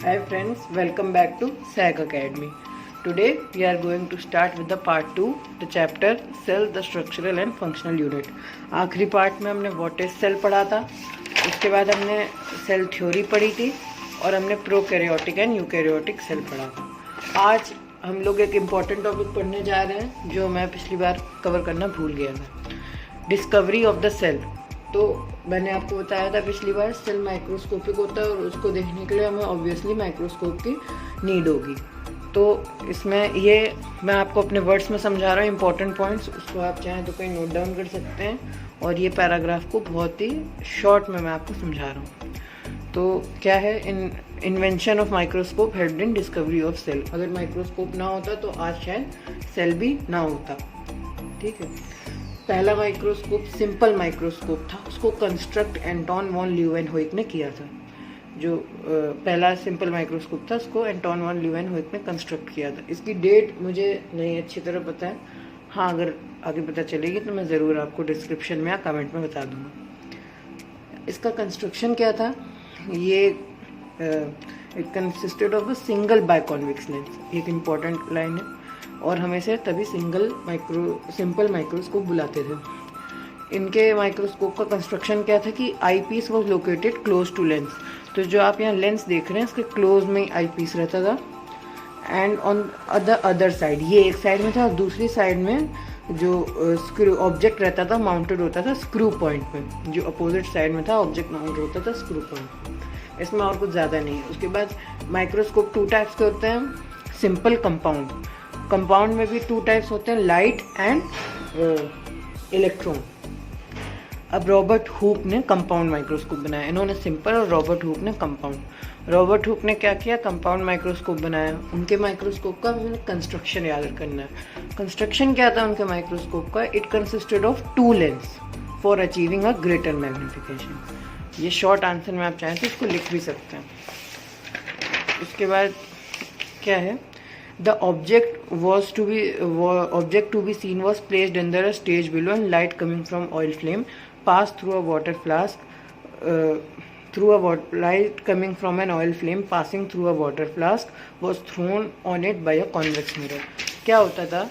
Hi friends, welcome back to SAG Academy. Today we are going to start with the part 2, the chapter Cell, the Structural and Functional Unit. आखिरी part में हमने what is cell पढ़ा था, उसके बाद हमने cell theory पढ़ी थी और हमने प्रोकैरियोटिक एंड यूकैरियोटिक सेल पढ़ा था। आज हम लोग एक इम्पॉर्टेंट टॉपिक पढ़ने जा रहे हैं जो मैं पिछली बार कवर करना भूल गया था, डिस्कवरी ऑफ द सेल। तो मैंने आपको बताया था पिछली बार सेल माइक्रोस्कोपिक होता है और उसको देखने के लिए हमें ऑब्वियसली माइक्रोस्कोप की नीड होगी। तो इसमें ये मैं आपको अपने वर्ड्स में समझा रहा हूँ, इंपॉर्टेंट पॉइंट्स, उसको आप चाहें तो कहीं नोट डाउन कर सकते हैं। और ये पैराग्राफ को बहुत ही शॉर्ट में मैं आपको समझा रहा हूँ। तो क्या है, invention of microscope helped in discovery of cell. अगर माइक्रोस्कोप ना होता तो आज शायद सेल भी ना होता। ठीक है, पहला माइक्रोस्कोप सिंपल माइक्रोस्कोप था, उसको कंस्ट्रक्ट एंटोन वॉन ल्यूवेनहोइक ने किया था। जो पहला सिंपल माइक्रोस्कोप था उसको एंटोन वॉन ल्यूवेनहोइक ने कंस्ट्रक्ट किया था। इसकी डेट मुझे नहीं अच्छी तरह पता है, हाँ अगर आगे पता चलेगी तो मैं ज़रूर आपको डिस्क्रिप्शन में या कमेंट में बता दूंगा। इसका कंस्ट्रक्शन क्या था, ये it consisted of a single biconvex lens, एक इम्पॉर्टेंट लाइन है, और हमें से तभी सिंपल माइक्रोस्कोप बुलाते थे। इनके माइक्रोस्कोप का कंस्ट्रक्शन क्या था कि eye piece was located close to lens. तो जो आप यहाँ लेंस देख रहे हैं इसके क्लोज में आई पीस रहता था, and on the other side, ये एक साइड में था और दूसरी साइड में जो स्क्रू ऑब्जेक्ट रहता था माउंटेड होता था स्क्रू पॉइंट में। जो अपोजिट साइड में था ऑब्जेक्ट माउंटेड होता था स्क्रू पॉइंट। इसमें और कुछ ज़्यादा नहीं है। उसके बाद माइक्रोस्कोप टू टाइप्स के होते हैं, सिंपल, कंपाउंड। कंपाउंड में भी टू टाइप्स होते हैं, लाइट एंड इलेक्ट्रॉन। अब रॉबर्ट हुक ने कंपाउंड माइक्रोस्कोप बनाया, इन्होंने सिंपल और रॉबर्ट हुक ने कंपाउंड। रॉबर्ट हुक ने क्या किया, कंपाउंड माइक्रोस्कोप बनाया। उनके माइक्रोस्कोप का हमें कंस्ट्रक्शन याद करना है। कंस्ट्रक्शन क्या था उनके माइक्रोस्कोप का, it consisted of two lens for achieving a greater magnification. ये शॉर्ट आंसर में आप चाहें तो इसको लिख भी सकते हैं। उसके बाद क्या है, the object to be seen was placed under a stage below, and light coming from oil flame passed through a water flask light coming from an oil flame passing through a water flask was thrown on it by a convex mirror। क्या होता था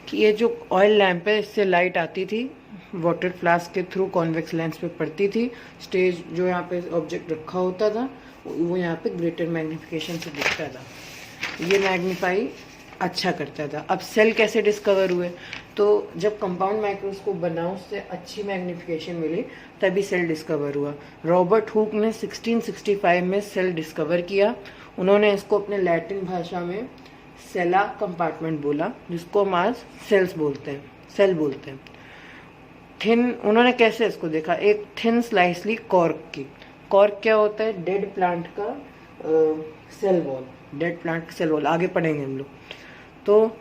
कि ये जो oil lamp है इससे light आती थी, वाटर फ्लास्क के थ्रू कॉन्वेक्स लेंस पे पड़ती थी। स्टेज जो यहाँ पे ऑब्जेक्ट रखा होता था वो यहाँ पे ग्रेटर मैग्निफिकेशन से दिखता था, ये मैग्नीफाई अच्छा करता था। अब सेल कैसे डिस्कवर हुए, तो जब कंपाउंड माइक्रोस्कोप बना उससे अच्छी मैग्नीफिकेशन मिली तभी सेल डिस्कवर हुआ। रॉबर्ट हुक ने 1665 में सेल डिस्कवर किया। उन्होंने इसको अपने लैटिन भाषा में सेला कंपार्टमेंट बोला, जिसको हम आज सेल बोलते हैं। थिन, उन्होंने कैसे इसको देखा, एक थिन स्लाइसली कॉर्क की। कॉर्क क्या होता है, डेड प्लांट का सेल वॉल। डेड प्लांट का सेल वॉल आगे पढ़ेंगे हम लोग, तो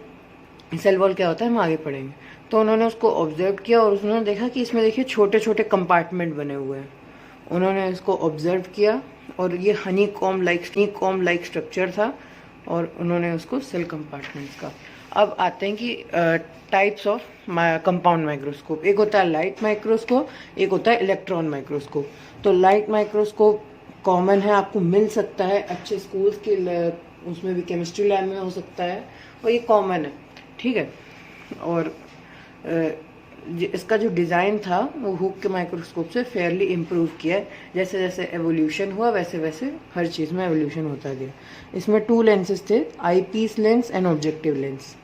सेल वॉल क्या होता है हम आगे पढ़ेंगे। तो उन्होंने उसको ऑब्जर्व किया और उन्होंने देखा कि इसमें देखिए छोटे छोटे कंपार्टमेंट बने हुए हैं। उन्होंने इसको ऑब्जर्व किया और ये हनी कॉम लाइक स्ट्रक्चर था, और उन्होंने उसको सेल कंपार्टमेंट्स का। अब आते हैं कि टाइप्स ऑफ कंपाउंड माइक्रोस्कोप। एक होता है लाइट माइक्रोस्कोप, एक होता है इलेक्ट्रॉन माइक्रोस्कोप। तो लाइट माइक्रोस्कोप कॉमन है, आपको मिल सकता है अच्छे स्कूल्स के, उसमें भी केमिस्ट्री लैब में हो सकता है, और ये कॉमन है, ठीक है। और इसका जो डिज़ाइन था वो हुक के माइक्रोस्कोप से फेयरली इम्प्रूव किया है। जैसे जैसे एवोल्यूशन हुआ वैसे वैसे हर चीज़ में एवोल्यूशन होता गया। इसमें टू लेंसेज थे, eye piece lens and objective lens,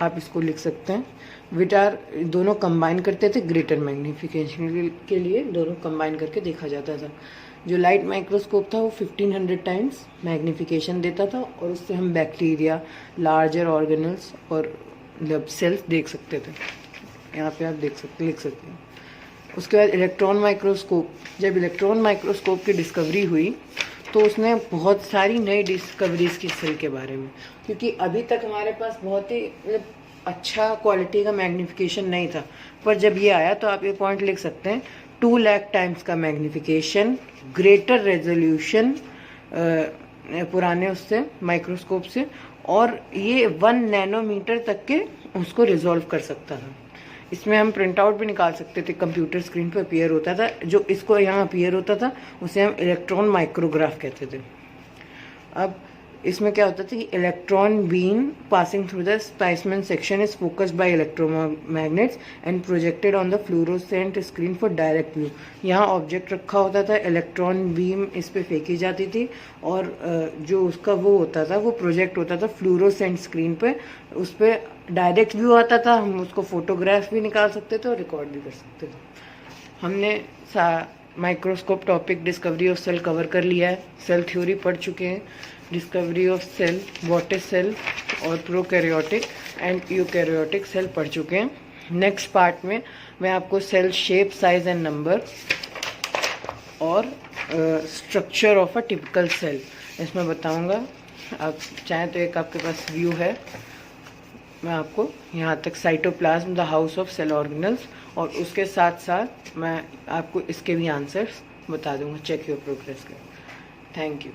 आप इसको लिख सकते हैं। विटार दोनों कंबाइन करते थे ग्रेटर मैग्नीफिकेशन के लिए, दोनों कंबाइन करके देखा जाता था। जो लाइट माइक्रोस्कोप था वो 1500 टाइम्स मैग्नीफिकेशन देता था, और उससे हम बैक्टीरिया, लार्जर ऑर्गेनल्स और सेल्स देख सकते थे। यहाँ पे आप लिख सकते हैं। उसके बाद इलेक्ट्रॉन माइक्रोस्कोप। जब इलेक्ट्रॉन माइक्रोस्कोप की डिस्कवरी हुई तो उसने बहुत सारी नई डिस्कवरीज की सेल के बारे में, क्योंकि अभी तक हमारे पास बहुत ही अच्छा क्वालिटी का मैग्नीफिकेशन नहीं था। पर जब ये आया तो आप ये पॉइंट लिख सकते हैं, 2 लाख टाइम्स का मैग्नीफिकेशन, ग्रेटर रेजोल्यूशन पुराने उससे माइक्रोस्कोप से, और ये 1 नैनोमीटर तक के उसको रिजॉल्व कर सकता था। इसमें हम प्रिंट आउट भी निकाल सकते थे, कंप्यूटर स्क्रीन पर अपीयर होता था। जो इसको यहाँ अपीयर होता था उसे हम इलेक्ट्रॉन माइक्रोग्राफ कहते थे। अब इसमें क्या होता था कि electron beam passing through the specimen section is focused by electromagnets and projected on the fluorescent screen for direct view. यहाँ ऑब्जेक्ट रखा होता था, इलेक्ट्रॉन बीम इस पे फेंकी जाती थी और जो उसका वो होता था वो प्रोजेक्ट होता था फ्लोरोसेंट स्क्रीन पे, उस पर डायरेक्ट व्यू आता था, हम उसको फोटोग्राफ भी निकाल सकते थे और रिकॉर्ड भी कर सकते थे। हमने microscope topic discovery of cell cover कर लिया है, सेल थ्योरी पढ़ चुके हैं, discovery of cell, what is cell और प्रोकैरियोटिक एंड यूकैरियोटिक सेल पढ़ चुके हैं। नेक्स्ट पार्ट में मैं आपको cell shape, size and number और structure of a typical cell इसमें बताऊंगा। आप चाहें तो एक आपके पास व्यू है, मैं आपको यहाँ तक cytoplasm the house of cell organelles और उसके साथ साथ मैं आपको इसके भी आंसर्स बता दूंगा। चेक योर प्रोग्रेस कर। Thank you.